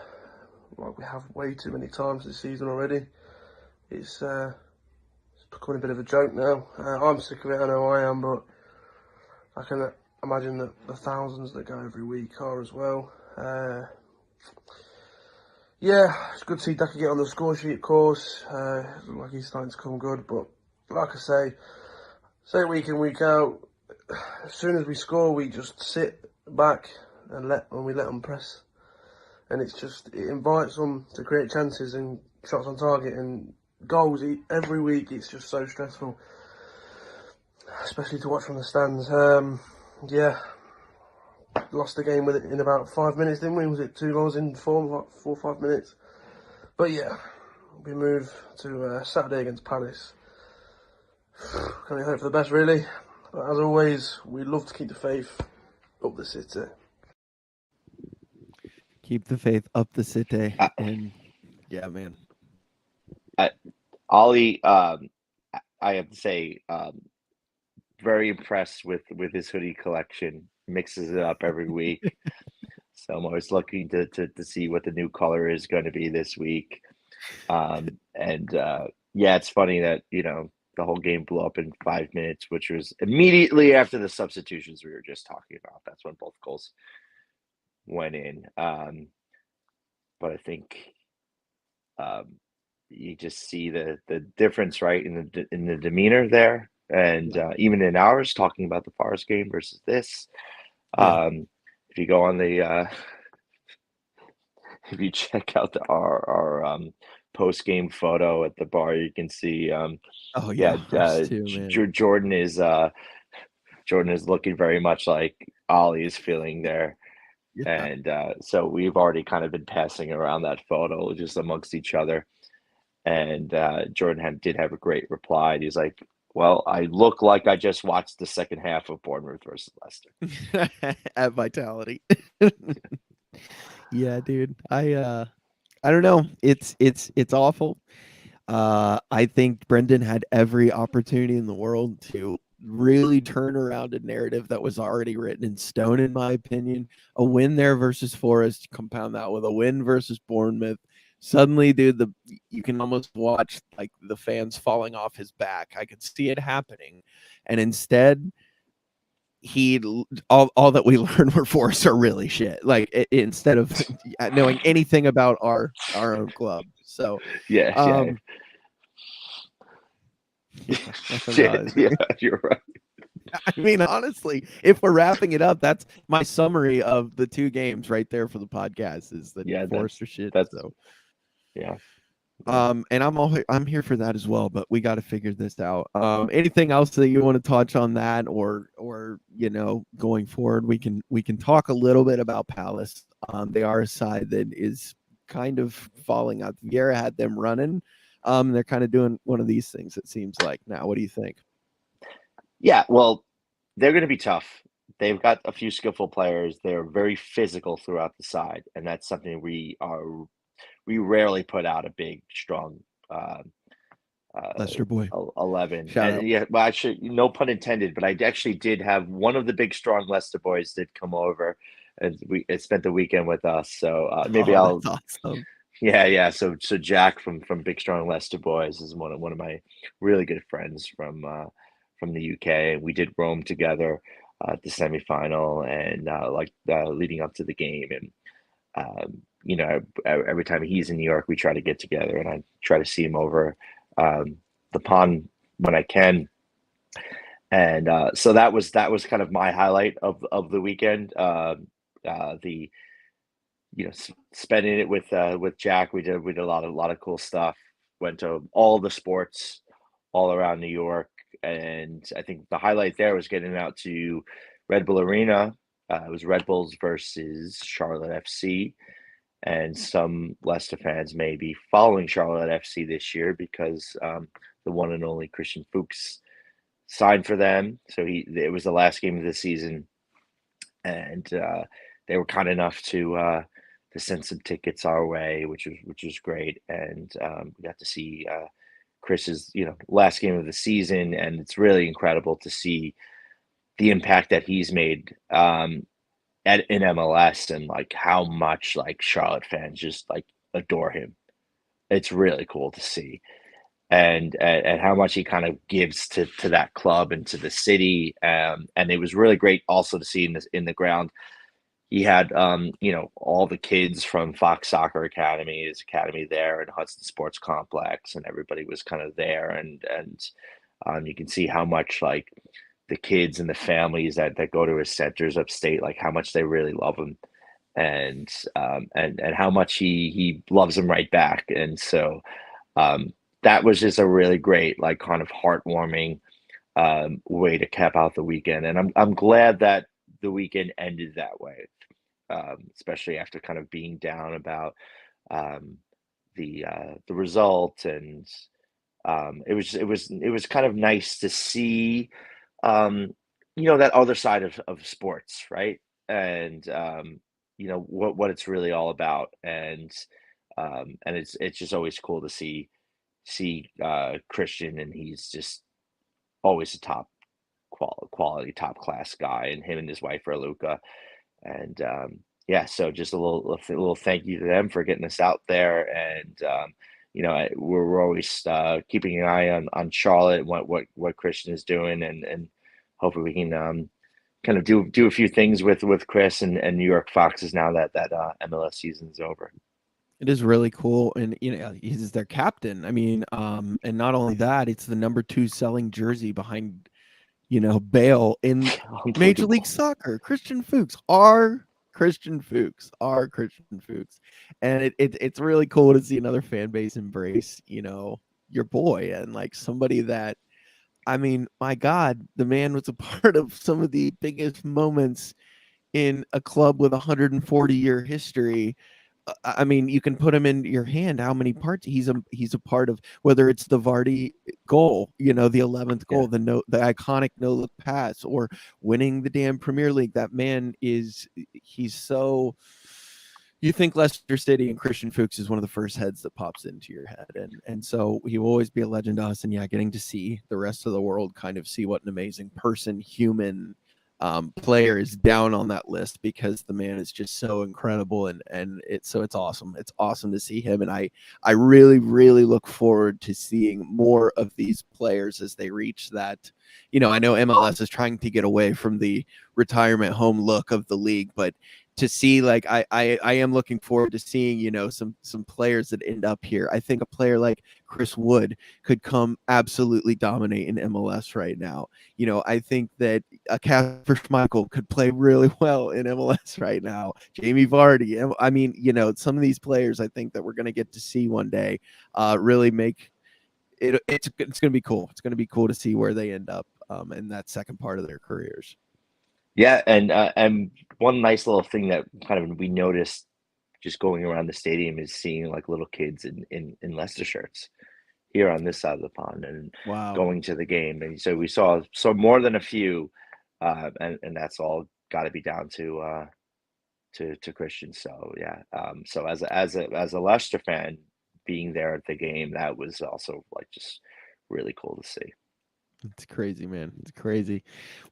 Like we have way too many times this season already. It's becoming a bit of a joke now. I'm sick of it, I know I am, but I can imagine that the thousands that go every week are as well. Yeah, it's good to see Ducky get on the score sheet, of course. Looks like he's starting to come good, but like I say week in, week out, as soon as we score, we just sit back and let them press. And it invites them to create chances and shots on target and goals every week. It's just so stressful, especially to watch from the stands. Yeah, lost the game with it in about 5 minutes, didn't we? Was it 2 goals in 4 or 5 minutes? But yeah, we move to Saturday against Palace. Can we hope for the best, really? But as always, we love to keep the faith up the city. Keep the faith up the city, and yeah, man. Ollie, I have to say, very impressed with his hoodie collection. Mixes it up every week. So I'm always looking to see what the new color is going to be this week. Yeah, it's funny that, the whole game blew up in 5 minutes, which was immediately after the substitutions we were just talking about. That's when both goals went in. But I think you just see the difference, right, in the demeanor there, and even in ours, talking about the Forest game versus this. If you go on the if you check out our post game photo at the bar, you can see Jordan is looking very much like Ollie is feeling there. Yeah. And so we've already kind of been passing around that photo just amongst each other. And Jordan did have a great reply. He's like, well, I look like I just watched the second half of Bournemouth versus Leicester. At Vitality. Yeah, dude. I don't know. It's awful. I think Brendan had every opportunity in the world to really turn around a narrative that was already written in stone, in my opinion. A win there versus Forest, compound that with a win versus Bournemouth. Suddenly, dude, you can almost watch like the fans falling off his back. I could see it happening. And instead, all that we learned were Forest are really shit. Like instead of knowing anything about our own club. So yeah, you're right. I mean, honestly, if we're wrapping it up, that's my summary of the 2 games right there for the podcast. Is that Forest are shit. So yeah. And I'm here for that as well, but we got to figure this out. Anything else that you want to touch on that, or going forward, we can talk a little bit about Palace. They are a side that is kind of falling out. Vieira had them running. They're kind of doing one of these things, it seems like now. What do you think? Yeah, well, they're going to be tough. They've got a few skillful players. They're very physical throughout the side, and that's something we rarely put out a big, strong Leicester boy 11. Shout out. Yeah, well, actually, no pun intended, but I actually did have one of the big, strong Leicester boys did come over, and we spent the weekend with us. So maybe I'll awesome. Yeah. So Jack from Big Strong Leicester Boys is one of my really good friends from the UK. We did Rome together at the semifinal and leading up to the game. And every time he's in New York, we try to get together, and I try to see him over um, the pond when I can. And so that was kind of my highlight of the weekend. The spending it with Jack. We did a lot of cool stuff. Went to all the sports all around New York, and I think the highlight there was getting out to Red Bull Arena. It was Red Bulls versus Charlotte FC, and some Leicester fans may be following Charlotte FC this year because the one and only Christian Fuchs signed for them. So it was the last game of the season, and they were kind enough to send some tickets our way, which was great, and we got to see Chris's last game of the season, and it's really incredible to see the impact that he's made in MLS and like how much like Charlotte fans just like adore him. It's really cool to see. And how much he kind of gives to that club and to the city, and it was really great also to see in the ground. He had all the kids from Fox Soccer Academy, his academy there at Hudson Sports Complex, and everybody was kind of there, and you can see how much like the kids and the families that go to his centers upstate, like how much they really love him, and how much he loves them right back. And so um, that was just a really great, like, kind of heartwarming way to cap out the weekend. And I'm glad that the weekend ended that way, especially after kind of being down about um, the result. And it was kind of nice to see that other side of sports, right? And what it's really all about. And it's just always cool to see Christian, and he's just always a top quality, top class guy, and him and his wife are Luca. And yeah, so just a little thank you to them for getting us out there. And we're always keeping an eye on Charlotte and what Christian is doing, and hopefully we can kind of do a few things with Chris and New York Foxes now that MLS season's over. It is really cool, and he's their captain. I mean, and not only that, it's the number 2 selling jersey behind Bale in Major League Unbelievable. Soccer. Christian Fuchs, our Christian Fuchs, our Christian Fuchs, and it's really cool to see another fan base embrace your boy, and like somebody that, I mean, my God, the man was a part of some of the biggest moments in a club with a 140-year history. I mean, you can put him in your hand how many parts he's a part of, whether it's the Vardy goal, the 11th Yeah. goal, the iconic no look pass, or winning the damn Premier League. That man he's so, you think Leicester City and Christian Fuchs is one of the first heads that pops into your head, and so he will always be a legend to us. And yeah, getting to see the rest of the world kind of see what an amazing person, human, player is down on that list, because the man is just so incredible, and it's awesome. It's awesome to see him, and I really, really look forward to seeing more of these players as they reach that. I know MLS is trying to get away from the retirement home look of the league, but to see, like, I am looking forward to seeing some players that end up here. I think a player like Chris Wood could come absolutely dominate in MLS right now. I think that a Casper Schmeichel could play really well in MLS right now. Jamie Vardy. I mean, some of these players I think that we're going to get to see one day really make it. It's going to be cool. It's going to be cool to see where they end up in that second part of their careers. Yeah, and one nice little thing that kind of we noticed just going around the stadium is seeing like little kids in Leicester shirts here on this side of the pond and Wow. going to the game. And so we saw more than a few, and that's all got to be down to Christian. So yeah, so as a Leicester fan, being there at the game, that was also like just really cool to see. It's crazy, man. It's crazy.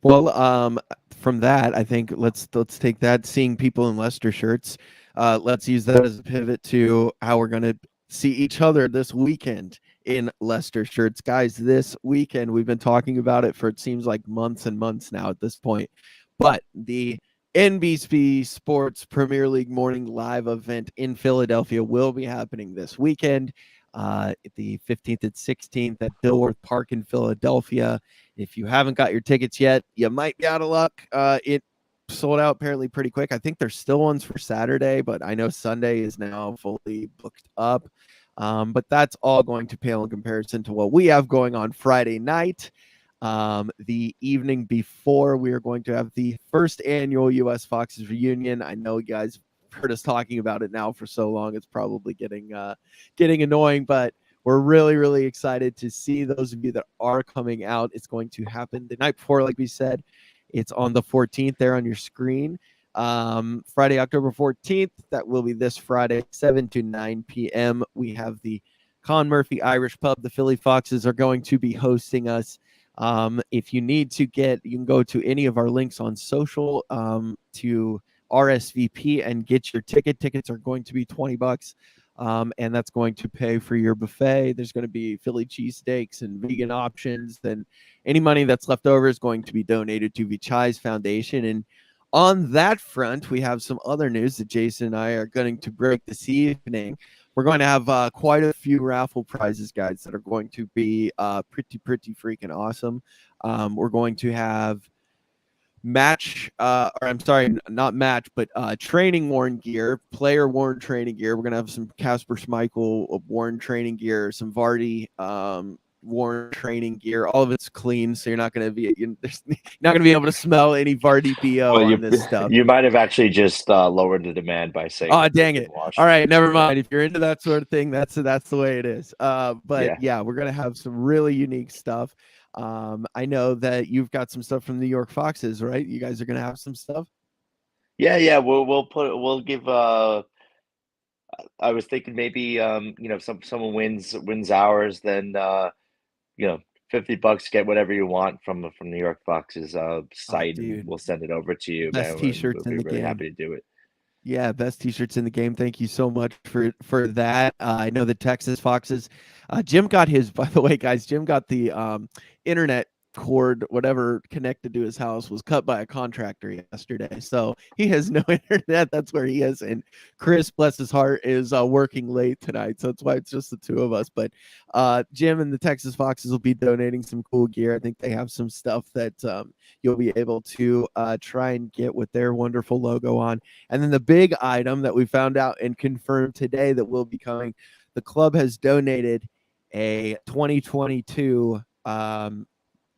Well, from that, I think let's take that, seeing people in Leicester shirts. let's use that as a pivot to how we're going to see each other this weekend in Leicester shirts. Guys, this weekend, we've been talking about it for it seems like months and months now at this point, but the NBC Sports Premier League Morning Live event in Philadelphia will be happening this weekend, the 15th and 16th at Dilworth Park in Philadelphia. If you haven't got your tickets yet, you might be out of luck. It sold out apparently pretty quick. I think there's still ones for Saturday, but I know Sunday is now fully booked up. But that's all going to pale in comparison to what we have going on Friday night. The evening before, we are going to have the first annual US Foxes reunion. I know you guys heard us talking about it now for so long, it's probably getting annoying, but we're really, really excited to see those of you that are coming out. It's going to happen the night before, like we said. It's on the 14th there on your screen. Friday, October 14th. That will be this Friday, 7 to 9 p.m. We have the Con Murphy Irish Pub. The Philly Foxes are going to be hosting us. If you need to you can go to any of our links on social to RSVP and get your ticket. Tickets are going to be $20. And that's going to pay for your buffet. There's going to be Philly cheesesteaks and vegan options. Then any money that's left over is going to be donated to Vichai's Foundation. And on that front, we have some other news that Jason and I are going to break this evening. We're going to have quite a few raffle prizes, guys, that are going to be pretty freaking awesome. We're going to have training worn gear, player worn training gear. We're gonna have some Casper Schmeichel worn training gear, some Vardy worn training gear. All of it's clean, so you're not gonna be able to smell any Vardy BO on this stuff. You might have actually just lowered the demand by saying, "Oh, dang it! All right, never mind. If you're into that sort of thing, that's the way it is." But yeah, we're gonna have some really unique stuff. I know that you've got some stuff from the New York Foxes, right? You guys are gonna have some stuff. Yeah. We'll give. I was thinking maybe someone wins ours, then $50, get whatever you want from New York Foxes site, and we'll send it over to you, best man. T-shirts We'll in be the really game. happy to do it. Yeah, best T-shirts in the game. Thank you so much for that. I know the Texas Foxes. Jim got his, by the way, guys. Jim got the internet cord, whatever connected to his house, was cut by a contractor yesterday, so he has no internet. That's where he is. And Chris, bless his heart, is working late tonight, so that's why it's just the two of us. But Jim and the Texas Foxes will be donating some cool gear. I think they have some stuff that you'll be able to try and get with their wonderful logo on. And then the big item that we found out and confirmed today that will be coming, the club has donated a 2022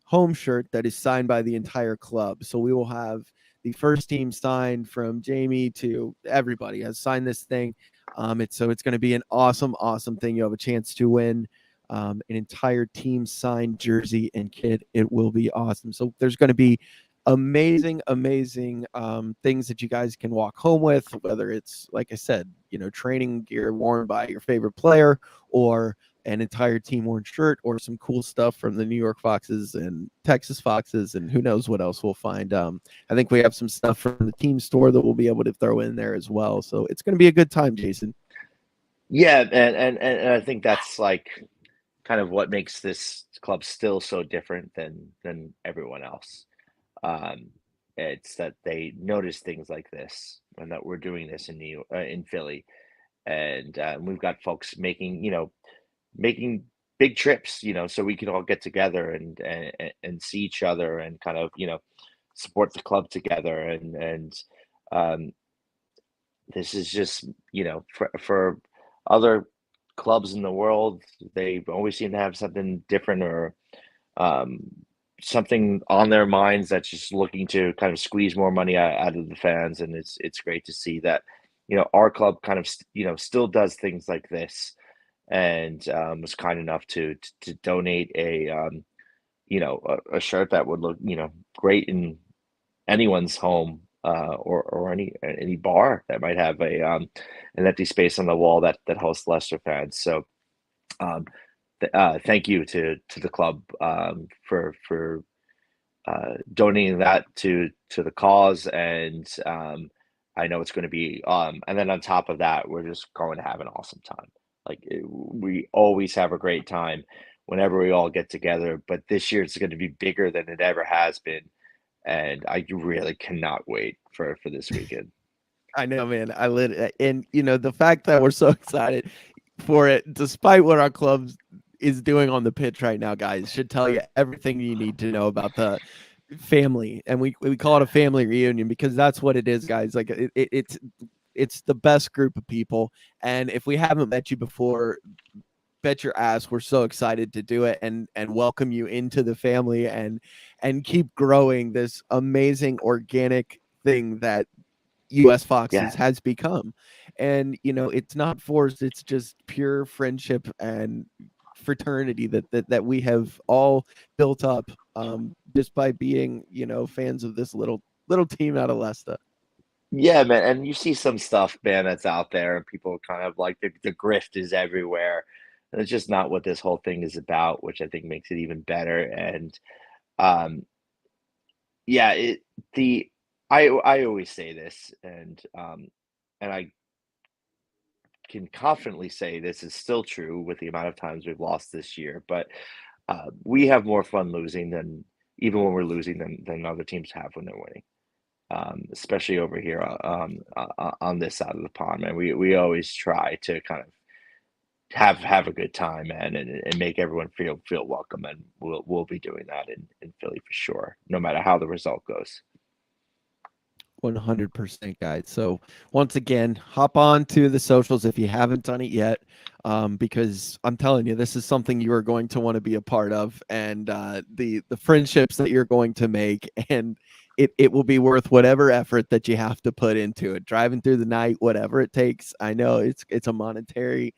home shirt that is signed by the entire club. So we will have the first team signed from Jamie to everybody has signed this thing. It's going to be an awesome thing. You'll have a chance to win an entire team signed jersey and kit. It will be awesome. So there's going to be amazing things that you guys can walk home with, whether it's, like I said, training gear worn by your favorite player, or an entire team worn shirt, or some cool stuff from the New York Foxes and Texas Foxes, and who knows what else we'll find. I think we have some stuff from the team store that we'll be able to throw in there as well. So it's going to be a good time, Jason. Yeah, and I think that's like kind of what makes this club still so different than everyone else. It's that they notice things like this, and that we're doing this in Philly, and we've got folks making big trips, so we can all get together and see each other, and kind of support the club together, and um, this is just for other clubs in the world, they always seem to have something different, or um, something on their minds that's just looking to kind of squeeze more money out of the fans. And it's great to see that our club kind of still does things like this, and was kind enough to donate a shirt that would look great in anyone's home, or any bar that might have an empty space on the wall that hosts Leicester fans. So thank you to the club for donating that to the cause, and I know it's going to be, and then on top of that, we're just going to have an awesome time. We always have a great time whenever we all get together, but this year it's going to be bigger than it ever has been, and I really cannot wait for this weekend. I know, man. And the fact that we're so excited for it, despite what our club is doing on the pitch right now, guys, should tell you everything you need to know about the family. And we call it a family reunion because that's what it is, guys. Like it's the best group of people. And if we haven't met you before, bet your ass we're so excited to do it and welcome you into the family and keep growing this amazing organic thing that US Foxes Yeah, has become. And it's not forced, it's just pure friendship and fraternity that we have all built up just by being, fans of this little team out of Leicester. yeah, man. And you see some stuff, man, that's out there, and people kind of like the grift is everywhere. And it's just not what this whole thing is about, which I think makes it even better. And um, yeah, the I always say this, and I can confidently say this is still true with the amount of times we've lost this year. But we have more fun losing than even when we're losing than other teams have when they're winning. Especially over here on this side of the pond, man. We always try to kind of have a good time, man, and make everyone feel welcome, and we'll be doing that in Philly for sure, no matter how the result goes. 100%, guys. So once again, hop on to the socials if you haven't done it yet, because I'm telling you, this is something you are going to want to be a part of, and the friendships that you're going to make, and it will be worth whatever effort that you have to put into it. Driving through the night, whatever it takes. I know it's a monetary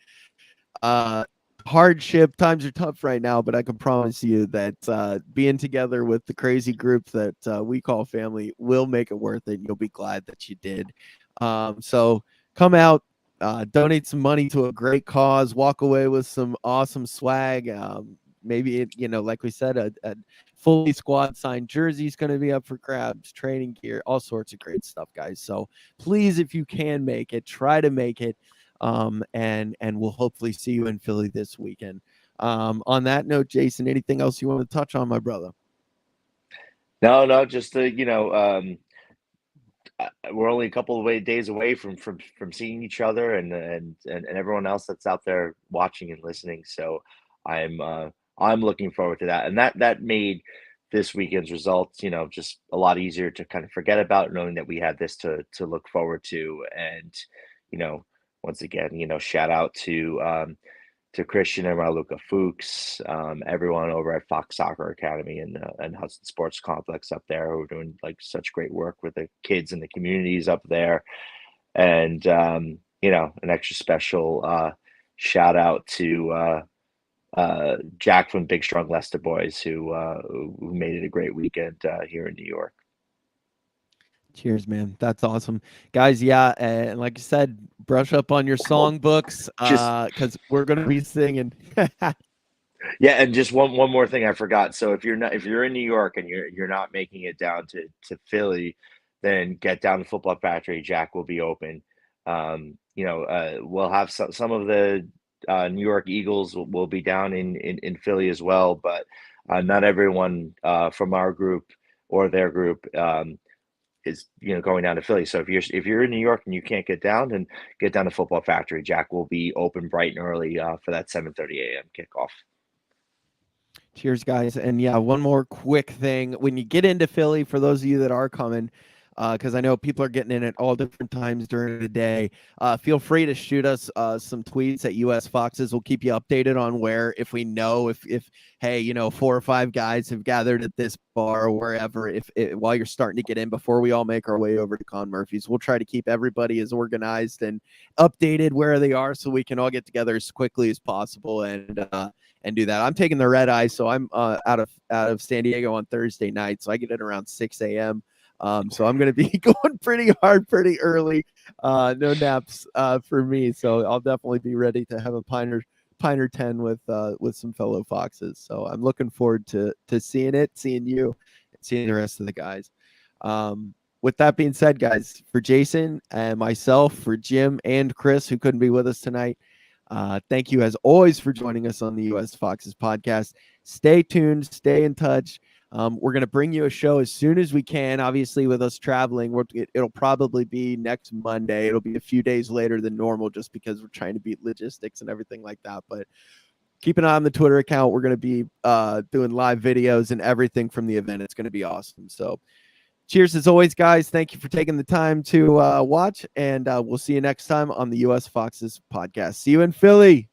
uh hardship. Times are tough right now, but I can promise you that being together with the crazy group that we call family will make it worth it, and you'll be glad that you did. So come out, donate some money to a great cause, walk away with some awesome swag. Maybe like we said, a fully squad signed jersey is going to be up for grabs, training gear, all sorts of great stuff, guys. So please, if you can make it, try to make it, and we'll hopefully see you in Philly this weekend. On that note, Jason, anything else you want to touch on, my brother? No, no, just we're only a couple of days away from seeing each other and everyone else that's out there watching and listening. So I'm uh, I'm looking forward to that, and that made this weekend's results, just a lot easier to kind of forget about, knowing that we had this to look forward to, and you know, once again, shout out to Christian and Raluca Fuchs, everyone over at Fox Soccer Academy and Hudson Sports Complex up there who are doing like such great work with the kids and the communities up there. And an extra special shout out to Jack from Big Strong Leicester Boys who made it a great weekend here in New York. Cheers, man. That's awesome, guys. Yeah, and like I said, brush up on your Well, songbooks just because we're gonna be singing. yeah, and just one more thing I forgot. So if you're in New York and you're not making it down to Philly, then get down to Football Factory. Jack will be open. We'll have some of the New York Eagles will be down in Philly as well, but not everyone from our group or their group is going down to Philly. So if you're in New York and you can't get down, then get down to Football Factory. Jack will be open bright and early for that 7:30 a.m. kickoff. Cheers, guys. And yeah, one more quick thing. When you get into Philly, for those of you that are coming, because I know people are getting in at all different times during the day, feel free to shoot us some tweets at US Foxes. We'll keep you updated on where, if we know, if hey, 4 or 5 guys have gathered at this bar or wherever, if while you're starting to get in before we all make our way over to Con Murphy's, we'll try to keep everybody as organized and updated where they are so we can all get together as quickly as possible and do that. I'm taking the red eye, so I'm out of San Diego on Thursday night, so I get in around 6 a.m. So I'm going to be going pretty hard, pretty early. No naps for me, so I'll definitely be ready to have a pint or 10 with some fellow Foxes. So I'm looking forward to seeing you, and seeing the rest of the guys. with that being said, guys, for Jason and myself, for Jim and Chris, who couldn't be with us tonight, thank you as always for joining us on the US Foxes podcast. Stay tuned, stay in touch. We're going to bring you a show as soon as we can. Obviously, with us traveling, it'll probably be next Monday. It'll be a few days later than normal just because we're trying to beat logistics and everything like that. But keep an eye on the Twitter account. We're going to be doing live videos and everything from the event. It's going to be awesome. So cheers as always, guys. Thank you for taking the time to watch, and we'll see you next time on the US Foxes podcast. See you in Philly.